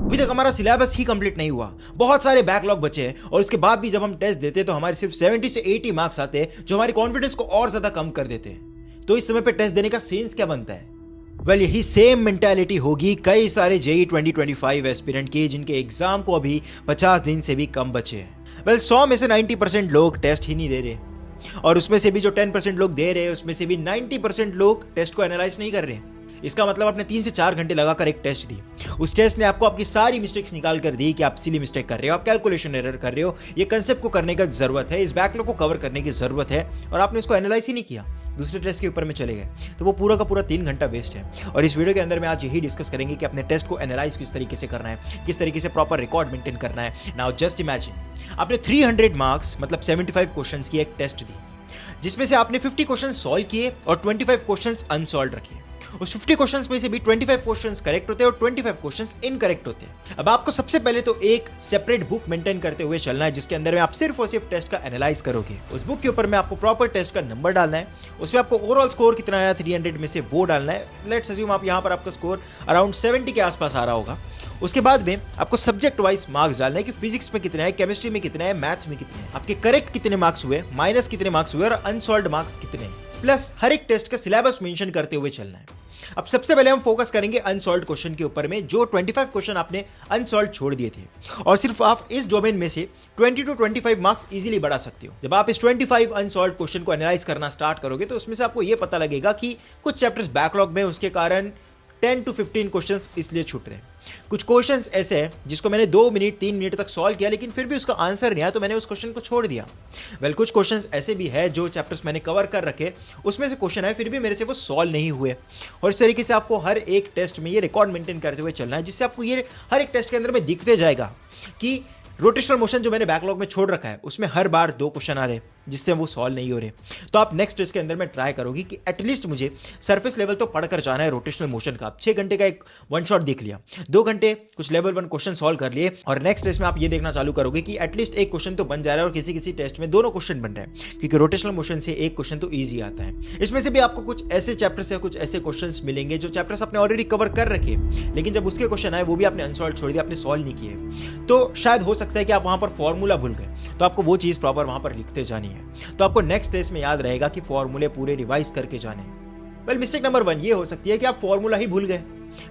अभी तक हमारा सिलेबस ही कंप्लीट नहीं हुआ, बहुत सारे बैकलॉग बचे हैं और उसके बाद भी जब हम टेस्ट देते हैं तो हमारे सिर्फ 70 से 80 मार्क्स आते हैं, जो हमारी कॉन्फिडेंस को और ज्यादा कम कर देते हैं। तो इस समय पे टेस्ट देने का सेंस क्या बनता है? वेल, यही सेम मेंटालिटी होगी कई सारे जेई 2025 एस्पिरेंट की, जिनके एग्जाम को अभी 50 दिन से भी कम बचे हैं। वेल, 100 में से 90% लोग टेस्ट ही नहीं दे रहे, और उसमें से भी जो 10% लोग दे रहे हैं उसमें से भी 90% लोग टेस्ट को एनालाइज नहीं कर रहे हैं। इसका मतलब आपने 3 से 4 घंटे लगाकर एक टेस्ट दी, उस टेस्ट ने आपको आपकी सारी मिस्टेक्स निकाल कर दी कि आप सिली मिस्टेक कर रहे हो, आप कैलकुलेशन एरर कर रहे हो, ये कंसेप्ट को करने का जरूरत है, इस बैकलॉग को कवर करने की जरूरत है, और आपने इसको एनालाइज ही नहीं किया, दूसरे टेस्ट के ऊपर में चले गए, तो वो पूरा का पूरा 3 घंटा वेस्ट है। और इस वीडियो के अंदर में आज यही डिस्कस करेंगे कि अपने टेस्ट को एनालाइज किस तरीके से करना है, किस तरीके से प्रॉपर रिकॉर्ड मेंटेन करना है। नाउ जस्ट इमेजिन आपने 300 मार्क्स मतलब 75 क्वेश्चंस की एक टेस्ट दी, जिसमें से आपने 50 क्वेश्चन सॉल्व किए और 25 क्वेश्चंस अनसॉल्व रखे। उस 50 क्वेश्चंस में से भी 25 क्वेश्चंस करेक्ट होते हैं और 25 क्वेश्चंस इनकरेक्ट होते हैं। अब आपको सबसे पहले तो एक सेपरेट बुक मेंटेन करते हुए चलना है, जिसके अंदर में आप सिर्फ और सिर्फ टेस्ट का एनालाइज करोगे। उस बुक के ऊपर में आपको प्रॉपर टेस्ट का नंबर डालना है, उसमें आपको ओवरऑल स्कोर कितना आया 300 में से वो डालना है। लेट्स अज्यूम आप यहाँ पर आपका स्कोर अराउंड 70 के आसपास आ रहा होगा। उसके बाद में आपको सब्जेक्ट वाइज मार्क्स डालना है कि फिजिक्स में कितना है, केमिस्ट्री में कितना है, मैथ्स में कितने हैं, आपके करेक्ट कितने मार्क्स हुए, माइनस कितने मार्क्स हुए और अनसॉल्व्ड मार्क्स कितने, प्लस हर एक टेस्ट का सिलेबस मेंशन करते हुए चलना है। अब सबसे पहले हम फोकस करेंगे अनसॉल्व्ड क्वेश्चन के ऊपर में, जो 25 क्वेश्चन आपने अनसॉल्व्ड छोड़ दिए थे, और सिर्फ आप इस डोमेन में से 20 to 25 मार्क्स इजीली बढ़ा सकते हो। जब आप इस 25 अनसॉल्व्ड क्वेश्चन को एनालाइज करना स्टार्ट करोगे तो उसमें से आपको यह पता लगेगा कि कुछ चैप्टर्स बैकलॉग में, उसके कारण 10 to 15 क्वेश्चंस इसलिए छूट रहे हैं। कुछ क्वेश्चंस ऐसे हैं जिसको मैंने 2 मिनट 3 मिनट तक सॉल्व किया, लेकिन फिर भी उसका आंसर नहीं आया, तो मैंने उस क्वेश्चन को छोड़ दिया। वेल, कुछ क्वेश्चंस ऐसे भी है जो चैप्टर्स मैंने कवर कर रखे, उसमें से क्वेश्चन है फिर भी मेरे से वो सॉल्व नहीं हुए। और इस तरीके से आपको हर एक टेस्ट में ये रिकॉर्ड मेंटेन करते हुए चलना है, जिससे आपको ये हर एक टेस्ट के अंदर में दिखते जाएगा कि रोटेशनल मोशन जो मैंने बैकलॉग में छोड़ रखा है उसमें हर बार 2 क्वेश्चन आ रहे, जिससे वो सॉल्व नहीं हो रहे। तो आप नेक्स्ट टेस्ट के अंदर में ट्राई करोगी कि एटलीस्ट मुझे सरफेस लेवल तो पढ़कर जाना है रोटेशनल मोशन का। आप 6 घंटे का एक वन शॉट देख लिया, 2 घंटे कुछ लेवल 1 क्वेश्चन सॉल्व कर लिए, और नेक्स्ट टेस्ट में आप ये देखना चालू करोगे कि एटलीस्ट एक क्वेश्चन तो बन जा रहा है, और किसी किसी टेस्ट में दोनों क्वेश्चन बन रहे हैं, क्योंकि रोटेशनल मोशन से एक क्वेश्चन तो ईजी आता है। इसमें से भी आपको कुछ ऐसे चैप्टर्स या कुछ ऐसे क्वेश्चन मिलेंगे जो चैप्टर्स आपने ऑलरेडी कवर कर रखे, लेकिन जब उसके क्वेश्चन आए वो भी आपने अनसॉल्व छोड़ दिया, आपने सॉल्व नहीं किए। तो शायद हो सकता है कि आप वहां पर फॉर्मूला भूल गए, तो आपको वो चीज प्रॉपर वहां पर लिखते जानी है। तो आपको नेक्स्ट टेस्ट में याद रहेगा कि फॉर्मूले पूरे रिवाइज करके जाने। वेल, मिस्टेक नंबर 1 ये हो सकती है कि आप फॉर्मूला ही भूल गए।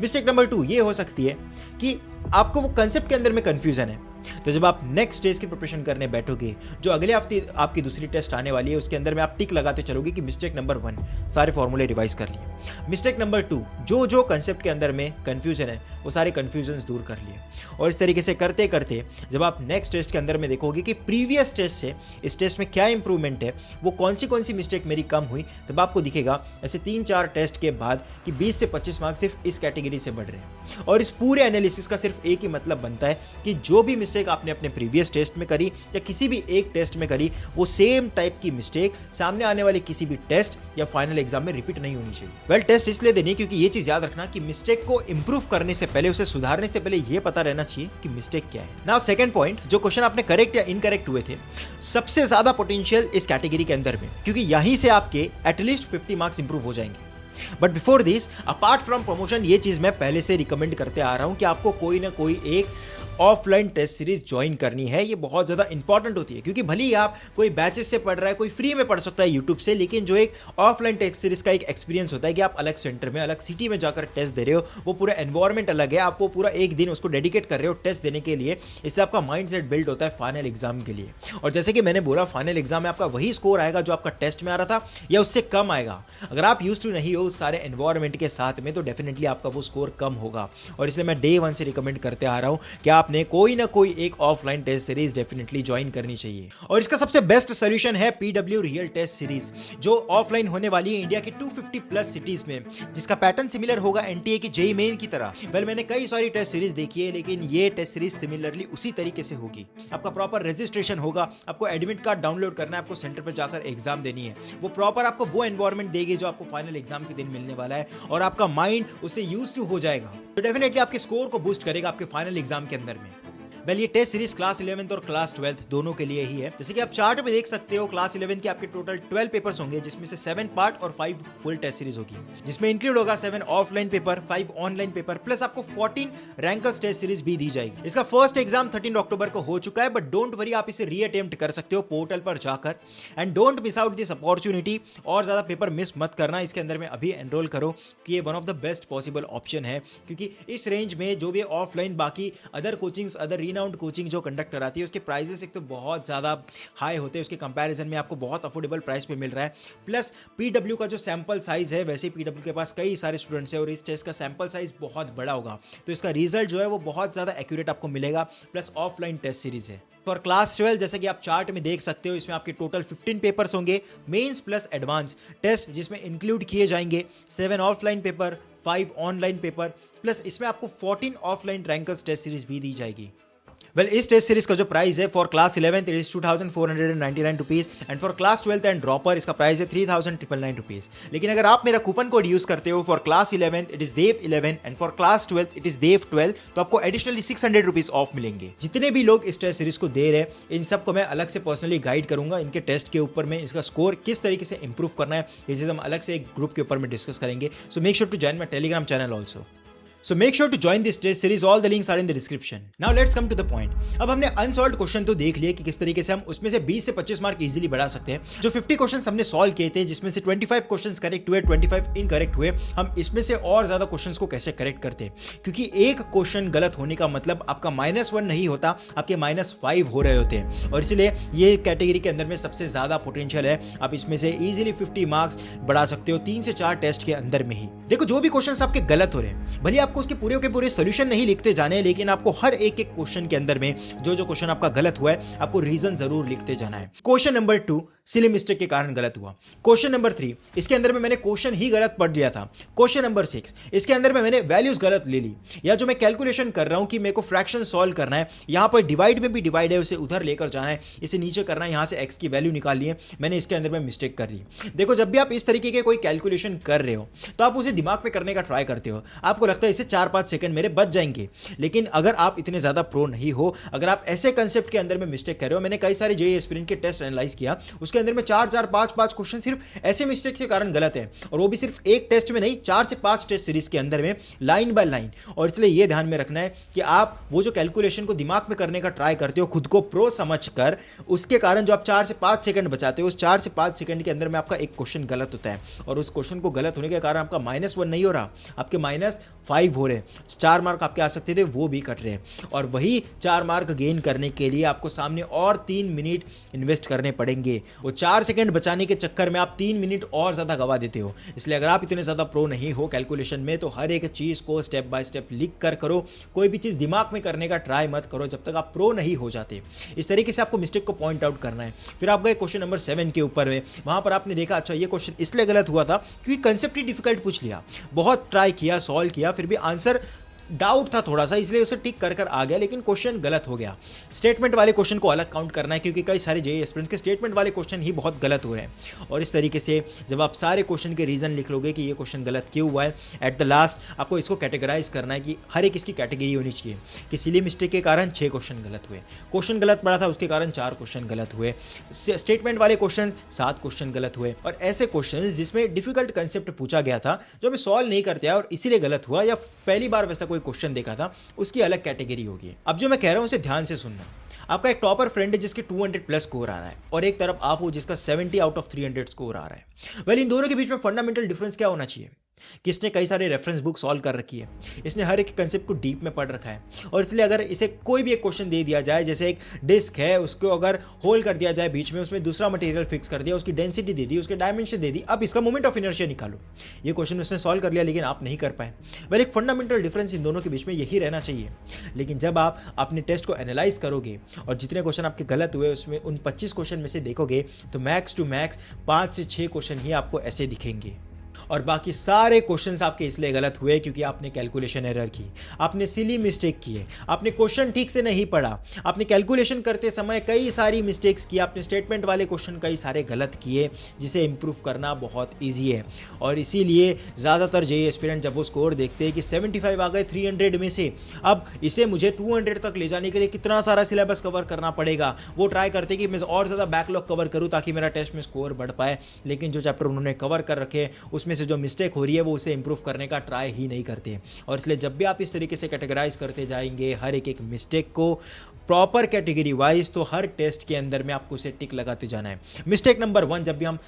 मिस्टेक नंबर 2 ये हो सकती है कि आपको वो कंसेप्ट के अंदर में कंफ्यूजन है। तो जब आप नेक्स्ट टेस्ट की प्रिपरेशन करने बैठोगे, जो अगले हफ्ते आपकी दूसरी टेस्ट आने वाली है, उसके अंदर में आप टिक लगाते चलोगे कि मिस्टेक नंबर 1 सारे फॉर्मूले रिवाइज कर लिए, मिस्टेक नंबर 2 जो जो कंसेप्ट के अंदर में कंफ्यूजन है वो सारे कंफ्यूजन दूर कर लिए। और इस तरीके से करते करते जब आप नेक्स्ट टेस्ट के अंदर में देखोगे कि प्रीवियस टेस्ट से इस टेस्ट में क्या इंप्रूवमेंट है, वो कौन सी मिस्टेक मेरी कम हुई, तब आपको दिखेगा ऐसे 3-4 टेस्ट के बाद कि 20 से 25 मार्क्स सिर्फ इस कैटेगरी से बढ़ रहे हैं। और इस पूरे एनालिसिस का सिर्फ एक ही मतलब बनता है कि जो भी मिस्टेक आपने अपने प्रीवियस टेस्ट में करी या किसी भी एक टेस्ट में करी, वो सेम टाइप की मिस्टेक सामने आने वाले किसी भी टेस्ट या फाइनल एग्जाम में रिपीट नहीं होनी चाहिए। वेल, टेस्ट इसलिए देनी क्योंकि ये चीज याद रखना कि मिस्टेक को इंप्रूव करने से पहले, उसे सुधारने से पहले ये पता रहना चाहिए कि मिस्टेक क्या है। नाउ सेकंड पॉइंट, जो क्वेश्चन आपने करेक्ट या इनकरेक्ट हुए थे, सबसे ज्यादा पोटेंशियल इस कैटेगरी के अंदर में, क्योंकि यहीं से आपके एटलीस्ट 50 मार्क्स इंप्रूव हो जाएंगे। But before this, apart from promotion, ये चीज मैं पहले से रिकमेंड करते आ रहा हूं कि आपको कोई ना कोई एक ऑफलाइन टेस्ट सीरीज ज्वाइन करनी है। ये बहुत ज़्यादा इंपॉर्टेंट होती है, क्योंकि भले ही आप कोई बैचेस से पढ़ रहा है, कोई फ्री में पढ़ सकता है यूट्यूब से, लेकिन जो एक ऑफलाइन टेस्ट सीरीज का एक एक्सपीरियंस होता है कि आप अलग सेंटर में, अलग सिटी में जाकर टेस्ट दे रहे हो, वो पूरा एनवायरमेंट अलग है, आप वो पूरा एक दिन उसको डेडिकेट कर रहे हो टेस्ट देने के लिए। इससे आपका माइंड सेट बिल्ड होता है फाइनल एग्जाम के लिए। और जैसे कि मैंने बोला, फाइनल एग्जाम में आपका वही स्कोर आएगा जो आपका टेस्ट में आ रहा था, या उससे कम आएगा। अगर आप यूज टू नहीं हो उस सारे एनवायरमेंट के साथ में, तो डेफिनेटली आपका वो स्कोर कम होगा। और इसलिए मैं डे 1 से रिकमेंड करते आ रहा हूं कि आपने कोई ना कोई एक offline test series definitely join करनी चाहिए। और इसका सबसे बेस्ट सोल्यूशन है पीडब्ल्यू रियल टेस्ट सीरीज, जो ऑफलाइन होने वाली है इंडिया के 250 प्लस सिटीज में, जिसका पैटर्न सिमिलर होगा एनटीए की जेईई मेन की तरह। वेल, मैंने कई सारी टेस्ट सीरीज देखी है, लेकिन ये टेस्ट सीरीज सिमिलरली उसी तरीके से होगी। आपका प्रॉपर रजिस्ट्रेशन होगा, आपको एडमिट कार्ड डाउनलोड करना है, आपको सेंटर पर जाकर एग्जाम देनी है, वो प्रॉपर आपको वो एनवायरमेंट देगी जो आपको फाइनल एग्जाम के दिन मिलने वाला है, और आपका माइंड उससे यूज टू हो जाएगा, तो डेफिनेटली आपके स्कोर को बूस्ट करेगा आपके फाइनल एग्जाम के अंदर में। वेल ये टेस्ट सीरीज क्लास 11th और क्लास 12th दोनों के लिए ही है। जैसे कि आप चार्ट में देख सकते हो, क्लास 11 के आपके टोटल 12 पेपर्स होंगे, जिसमें से 7 पार्ट और 5 फुल टेस्ट सीरीज होगी, जिसमें इंक्लूड होगा 7 offline paper, 5 online paper, plus आपको 14 रैंकर्स टेस्ट सीरीज भी दी जाएगी। इसका फर्स्ट एग्जाम 13 अक्टूबर को हो चुका है, बट डोंट वरी, आप इसे रीअटेम्प्ट कर सकते हो पोर्टल पर जाकर। And don't miss out this opportunity, और ज्यादा पेपर मिस मत करना, इसके अंदर में अभी एनरोल करो कि ये one of the best possible option है, क्योंकि इस रेंज में जो भी ऑफलाइन बाकी other coachings, other renowned coaching जो कंडक्ट कराती है, उसके प्राइजेस एक तो बहुत ज़्यादा हाई होते हैं, उसके कंपैरिजन में आपको बहुत अफोर्डेबल प्राइस पे मिल रहा है। प्लस पीडब्ल्यू का जो सैंपल साइज है, वैसे पीडब्ल्यू के पास कई सारे स्टूडेंट्स हैं और इस टेस्ट का सैंपल साइज बहुत बड़ा होगा, तो इसका रिजल्ट जो है वो बहुत ज़्यादा एक्यूरेट आपको मिलेगा। प्लस ऑफलाइन टेस्ट सीरीज है फॉर क्लास 12, जैसे कि आप चार्ट में देख सकते हो, इसमें आपके टोटल 15 पेपर्स होंगे, मेंस प्लस एडवांस टेस्ट, जिसमें इंक्लूड किए जाएंगे 7 offline paper, 5 online paper, plus इसमें आपको 14 ऑफलाइन रैंकर्स टेस्ट सीरीज भी दी जाएगी। वेल इस टेस्ट सीरीज का जो प्राइस है for class 11th it is 2499 rupees, and for class 12th and dropper इसका प्राइस है 3999 रुपीज। लेकिन अगर आप मेरा कूपन कोड यूज करते हो for class 11th it is dev 11 and for class 12th it is dev 12, तो आपको एडिशनली 600 रुपीज ऑफ मिलेंगे। जितने भी लोग इस टेस्ट सीरीज को दे रहे हैं, इन सबको मैं अलग से पर्सनली गाइड करूंगा, इनके टेस्ट के ऊपर में इसका स्कोर किस तरीके से इंप्रूव करना है, ये चीज हम अलग से एक ग्रुप के ऊपर में डिस्कस करेंगे। So make sure to join my Telegram channel also. So make sure to join this test series. All the links are in the description. Now let's come to the point. अब हमने unsolved question तो देख लिए कि किस तरीके से हम उसमें से 20 से 25 मार्क इजीली बढ़ा सकते हैं। जो 50 क्वेश्चंस हमने सॉल्व किए थे, जिसमें से 25 क्वेश्चंस करेक्ट हुए, 25 इनकरेक्ट हुए, हम इसमें से और ज्यादा क्वेश्चंस को कैसे करेक्ट करते हैं, क्योंकि एक क्वेश्चन गलत होने का मतलब आपका -1 नहीं होता, आपके -5 हो रहे होते हैं, और इसलिए ये कैटेगरी के अंदर में सबसे ज्यादा पोटेंशियल है। आप इसमें से इजीली 50 मार्क्स बढ़ा सकते हो 3 से 4 टेस्ट के अंदर में ही। देखो जो भी क्वेश्चंस आपके गलत हो रहे हैं, भले आपको उसके पूरे के पूरे सॉल्यूशन नहीं लिखते जाने, लेकिन आपको हर एक क्वेश्चन के अंदर में जो जो क्वेश्चन आपका गलत हुआ है, आपको रीजन जरूर लिखते जाना है। क्वेश्चन नंबर 2 सिली मिस्टेक के कारण गलत हुआ। क्वेश्चन नंबर 3 इसके अंदर में मैंने क्वेश्चन ही गलत पढ़ लिया था। क्वेश्चन नंबर 6 इसके अंदर में मैंने वैल्यूज गलत ले ली, या जो मैं कैलकुलेशन कर रहा हूं कि मेरे को फ्रैक्शन सॉल्व करना है, यहां पर डिवाइड में भी डिवाइड है, उसे उधर लेकर जाना है, इसे नीचे करना है, यहां से एक्स की वैल्यू निकालनी है, मैंने इसके अंदर में मिस्टेक कर दी। देखो जब भी आप इस तरीके के कोई कैलकुलेशन कर रहे हो, तो आप उसे दिमाग में करने का ट्राई करते हो, आपको लगता है इससे 4-5 सेकंड मेरे बच जाएंगे। लेकिन अगर आप इतने ज्यादा प्रो नहीं हो, अगर आप ऐसे कंसेप्ट के अंदर में मिस्टेक कर रहे हो, मैंने कई सारे जेईई एस्पिरेंट के टेस्ट एनालाइज किया, उसके अंदर में 4-4, 5-5 क्वेश्चन सिर्फ ऐसे मिस्टेक के कारण गलत है, और वो भी सिर्फ एक टेस्ट में नहीं, 4 से 5 टेस्ट सीरीज के अंदर में लाइन बाय लाइन। और इसलिए यह ध्यान में रखना है कि आप वो जो कैलकुलेशन को दिमाग में करने का ट्राई करते हो खुद को प्रो समझकर, उसके कारण जो आप 4 से 5 सेकंड बचाते हो, उस 4 से 5 सेकंड के अंदर में आपका एक क्वेश्चन गलत होता है, और उस क्वेश्चन को गलत होने के कारण आपका -1 नहीं हो रहा, आपके -5 हो रहे हैं। 4 मार्क आपके आ सकते थे, वो भी कट रहे हैं, और वही 4 मार्क गेन करने के लिए आपको सामने और 3 मिनट इन्वेस्ट करने पड़ेंगे। वो 4 सेकंड बचाने के चक्कर में आप 3 मिनट और ज्यादा गवा देते हो। इसलिए अगर आप इतने ज्यादा प्रो नहीं हो कैलकुलेशन में, तो हर एक चीज को स्टेप बाय स्टेप लिख कर करो, कोई भी चीज दिमाग में करने का ट्राई मत करो जब तक आप प्रो नहीं हो जाते। इस तरीके से आपको मिस्टेक को पॉइंट आउट करना है। फिर आप गए क्वेश्चन नंबर 7 के ऊपर में, वहां पर आपने देखा अच्छा ये क्वेश्चन इसलिए गलत हुआ था क्योंकि कंसेप्ट ही डिफिकल्ट पूछ लिया, बहुत ट्राई किया, सॉल्व किया, फिर भी आंसर डाउट था थोड़ा सा, इसलिए उसे टिक कर आ गया, लेकिन क्वेश्चन गलत हो गया। स्टेटमेंट वाले क्वेश्चन को अलग काउंट करना है, क्योंकि कई सारे जेईई एस्पिरेंट्स के स्टेटमेंट वाले क्वेश्चन ही बहुत गलत हो रहे हैं। और इस तरीके से जब आप सारे क्वेश्चन के रीजन लिख लोगे कि ये क्वेश्चन गलत क्यों हुआ है, एट द लास्ट आपको इसको कैटेगराइज करना है कि हर एक इसकी कैटेगरी होनी चाहिए कि सिली मिस्टेक के कारण 6 क्वेश्चन गलत हुए, क्वेश्चन गलत पड़ा था उसके कारण 4 क्वेश्चन गलत हुए, स्टेटमेंट वाले क्वेश्चन 7 क्वेश्चन गलत हुए, और ऐसे क्वेश्चन जिसमें डिफिकल्ट कंसेप्ट पूछा गया था जो हमें सॉल्व नहीं करते और इसीलिए गलत हुआ, या पहली बार वैसा कोई क्वेश्चन देखा था, उसकी अलग कैटेगरी होगी। अब जो मैं कह रहा हूं उसे ध्यान से सुनना। आपका एक टॉपर फ्रेंड है जिसके 200 प्लस स्कोर आ रहा है, और एक तरफ आप हो जिसका 70 आउट ऑफ 300 स्कोर आ रहा है। वेल इन दोनों के बीच में फंडामेंटल डिफरेंस क्या होना चाहिए कि इसने कई सारे रेफरेंस बुक सॉल्व कर रखी है, इसने हर एक कंसेप्ट को डीप में पढ़ रखा है, और इसलिए अगर इसे कोई भी एक क्वेश्चन दे दिया जाए, जैसे एक डिस्क है उसको अगर होल कर दिया जाए बीच में, उसमें दूसरा मटेरियल फिक्स कर दिया, उसकी डेंसिटी दे दी, उसके डायमेंशन दे दी, अब इसका मोमेंट ऑफ इनर्शिया निकालो, ये क्वेश्चन उसने सॉल्व कर लिया लेकिन आप नहीं कर पाए। वेल एक फंडामेंटल डिफरेंस इन दोनों के बीच में यही रहना चाहिए। लेकिन जब आप अपने टेस्ट को एनालाइज करोगे और जितने क्वेश्चन आपके गलत हुए उसमें उन 25 क्वेश्चन में से देखोगे, तो मैक्स टू मैक्स 5 से 6 क्वेश्चन ही आपको ऐसे दिखेंगे। और बाकी सारे क्वेश्चंस आपके इसलिए गलत हुए क्योंकि आपने कैलकुलेशन एरर की, आपने सिली मिस्टेक किए, आपने क्वेश्चन ठीक से नहीं पढ़ा, आपने कैलकुलेशन करते समय कई सारी मिस्टेक्स की, आपने स्टेटमेंट वाले क्वेश्चन कई सारे गलत किए, जिसे इंप्रूव करना बहुत ईजी है। और इसीलिए ज़्यादातर जेईई एस्पिरेंट जब वो स्कोर देखते हैं कि 75 आ गए 300 में से, अब इसे मुझे 200 तक ले जाने के लिए कितना सारा सिलेबस कवर करना पड़ेगा, वो ट्राई करते कि मैं और ज़्यादा बैकलॉग कवर करूँ ताकि मेरा टेस्ट में स्कोर बढ़ पाए। लेकिन जो चैप्टर उन्होंने कवर कर रखे उसमें से जो मिस्टेक हो रही है वो उसे इंप्रूव करने का ट्राई ही नहीं करते। और इसलिए जब भी आप इस तरीके से कैटेगराइज करते जाएंगे हर एक मिस्टेक को प्रॉपर कैटेगरी वाइज, तो हर टेस्ट के अंदर में आपको उसे टिक लगाते जाना है। मिस्टेक नंबर 1, जब भी हम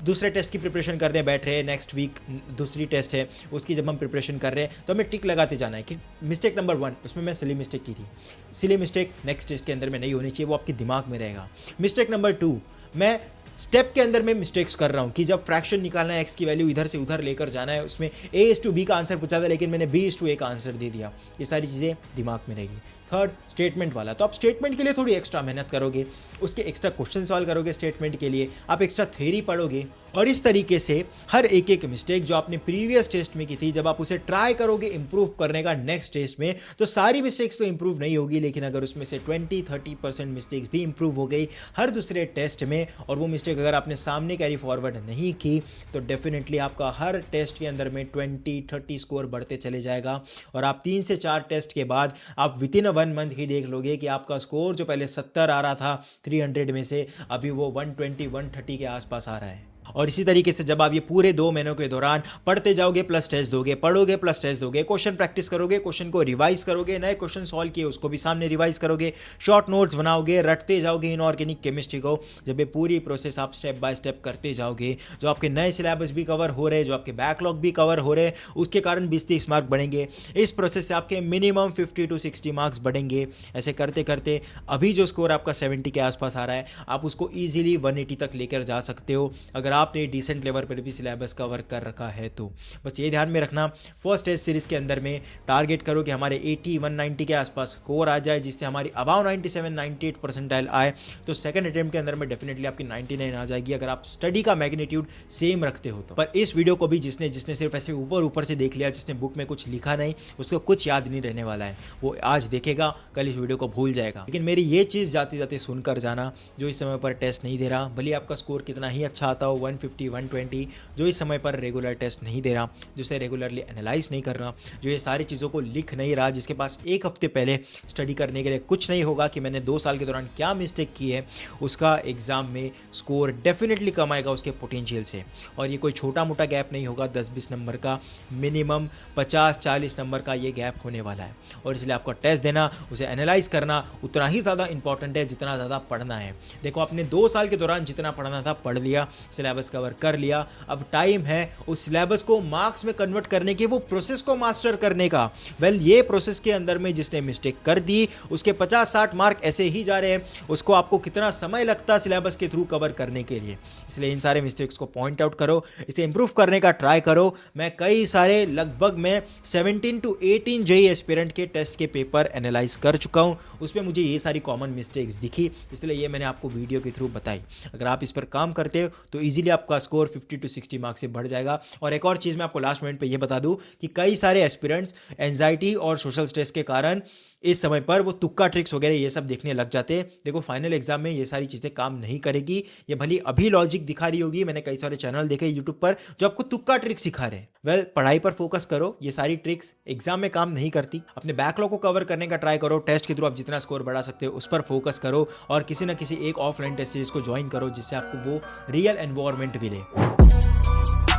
दूसरे टेस्ट की प्रिपरेशन करने बैठ रहे हैं, नेक्स्ट वीक दूसरी टेस्ट है उसकी जब हम प्रिपरेशन कर रहे हैं तो हमें टिक लगाते जाना है कि मिस्टेक नंबर 1, उसमें मैं सिली मिस्टेक की थी, सिली मिस्टेक नेक्स्ट टेस्ट के अंदर में नहीं होनी चाहिए, वो आपके दिमाग में रहेगा। मिस्टेक नंबर 2, मैं स्टेप के अंदर में मिस्टेक्स कर रहा हूँ कि जब फ्रैक्शन निकालना है, एक्स की वैल्यू इधर से उधर लेकर जाना है, उसमें a/b का आंसर पूछा था लेकिन मैंने b/a का आंसर दे दिया, ये सारी चीज़ें दिमाग में रहेगी। थर्ड, स्टेटमेंट वाला, तो आप स्टेटमेंट के लिए थोड़ी एक्स्ट्रा मेहनत करोगे, उसके एक्स्ट्रा क्वेश्चन सॉल्व करोगे, स्टेटमेंट के लिए आप एक्स्ट्रा थ्योरी पढ़ोगे, और इस तरीके से हर एक मिस्टेक जो आपने प्रीवियस टेस्ट में की थी जब आप उसे ट्राई करोगे इंप्रूव करने का नेक्स्ट टेस्ट में, तो सारी मिस्टेक्स तो इंप्रूव नहीं होगी, लेकिन अगर उसमें से 20-30% मिस्टेक्स भी इंप्रूव हो गई हर दूसरे टेस्ट में, और वो मिस्टेक अगर आपने सामने कैरी फॉरवर्ड नहीं की, तो डेफिनेटली आपका हर टेस्ट के अंदर में 20-30 स्कोर बढ़ते चले जाएगा। और आप 3 से 4 टेस्ट के बाद आप विद इन 1 मंथ ही देख लोगे कि आपका स्कोर जो पहले 70 आ रहा था 300 में से, अभी वो 120-130 के आसपास आ रहा है। और इसी तरीके से जब आप ये पूरे 2 महीनों के दौरान पढ़ते जाओगे प्लस टेस्ट दोगे, पढ़ोगे प्लस टेस्ट दोगे, क्वेश्चन प्रैक्टिस करोगे, क्वेश्चन को रिवाइज करोगे, नए क्वेश्चन सॉल्व किए उसको भी सामने रिवाइज करोगे, शॉर्ट नोट्स बनाओगे, रटते जाओगे इनऑर्गेनिक केमिस्ट्री को, जब ये पूरी प्रोसेस आप स्टेप बाय स्टेप करते जाओगे, जो आपके नए सिलेबस भी कवर हो रहे, जो आपके बैकलॉग भी कवर हो रहे, उसके कारण 20-30 मार्क बढ़ेंगे। इस प्रोसेस से आपके मिनिमम 50-60 मार्क्स बढ़ेंगे। ऐसे करते करते अभी जो स्कोर आपका 70 के आसपास आ रहा है, आप उसको ईजिली 180 तक लेकर जा सकते हो अगर आपने डिसेंट लेवल पर भी सिलेबस कवर कर रखा है। तो बस ये ध्यान में रखना, फर्स्ट टेस्ट सीरीज के अंदर में टारगेट करो कि हमारे 80-190 के आसपास स्कोर आ जाए, जिससे हमारी अबाव 97-98 परसेंटाइल आए, तो सेकंड अटेम्प्ट के अंदर में डेफिनेटली आपकी 99 आ जाएगी अगर आप स्टडी का मैग्नीट्यूड सेम रखते हो तो। पर इस वीडियो को भी जिसने सिर्फ ऐसे ऊपर से देख लिया, जिसने बुक में कुछ लिखा नहीं, उसको कुछ याद नहीं रहने वाला है, वो आज देखेगा कल इस वीडियो को भूल जाएगा। लेकिन मेरी ये चीज़ जाते जाते सुनकर जाना, जो इस समय पर टेस्ट नहीं दे रहा, भले आपका स्कोर कितना ही अच्छा आता हो 150-120, जो इस समय पर रेगुलर टेस्ट नहीं दे रहा, जिसे रेगुलरली एनालाइज नहीं कर रहा, जो ये सारी चीज़ों को लिख नहीं रहा, जिसके पास एक हफ्ते पहले स्टडी करने के लिए कुछ नहीं होगा कि मैंने 2 साल के दौरान क्या मिस्टेक की है, उसका एग्जाम में स्कोर डेफिनेटली कम आएगा उसके पोटेंशियल से। और ये कोई छोटा मोटा गैप नहीं होगा, 10-20 नंबर का, मिनिमम 50-40 नंबर का ये गैप होने वाला है। और इसलिए आपका टेस्ट देना, उसे एनालाइज करना उतना ही ज़्यादा इंपॉर्टेंट है जितना ज़्यादा पढ़ना है। देखो, आपने 2 साल के दौरान जितना पढ़ना था पढ़ लिया, सिलेबस कवर कर लिया, अब टाइम है उस सिलेबस को मार्क्स में कन्वर्ट करने के, वो प्रोसेस को मास्टर करने का। ये प्रोसेस के अंदर में जिसने मिस्टेक कर दी उसके 50-60 मार्क ऐसे ही जा रहे हैं, उसको आपको कितना समय लगता सिलेबस के थ्रू कवर करने के लिए। इसलिए इन सारे मिस्टेक्स को पॉइंट आउट करो, इसे इंप्रूव करने का ट्राई करो। मैं कई सारे लगभग मैं 17-18 जेईई एस्पिरेंट के टेस्ट के पेपर एनालाइज कर चुका हूं, उसमें मुझे ये सारी कॉमन मिस्टेक्स दिखी, इसलिए ये मैंने आपको वीडियो के थ्रू बताई। अगर आप इस पर काम करते हो तो इजीली आपका स्कोर 50-60 मार्क्स से बढ़ जाएगा। और एक और चीज़ मैं आपको लास्ट मिनट पे ये बता दूं कि कई सारे एस्पिरेंट्स एंजाइटी और सोशल स्ट्रेस के कारण इस समय पर वो तुक्का ट्रिक्स वगैरह ये सब देखने लग जाते हैं। देखो, फाइनल एग्जाम में ये सारी चीज़ें काम नहीं करेगी। ये भली अभी लॉजिक दिखा रही होगी, मैंने कई सारे चैनल देखे यूट्यूब पर जो आपको तुक्का ट्रिक्स सिखा रहे हैं। पढ़ाई पर फोकस करो, ये सारी ट्रिक्स एग्जाम में काम नहीं करती। अपने बैकलॉग को कवर करने का ट्राई करो, टेस्ट के थ्रू आप जितना स्कोर बढ़ा सकते हो उस पर फोकस करो, और किसी ना किसी एक ऑफलाइन टेस्ट सीरीज को ज्वाइन करो जिससे आपको वो रियल एनवायरनमेंट मिले।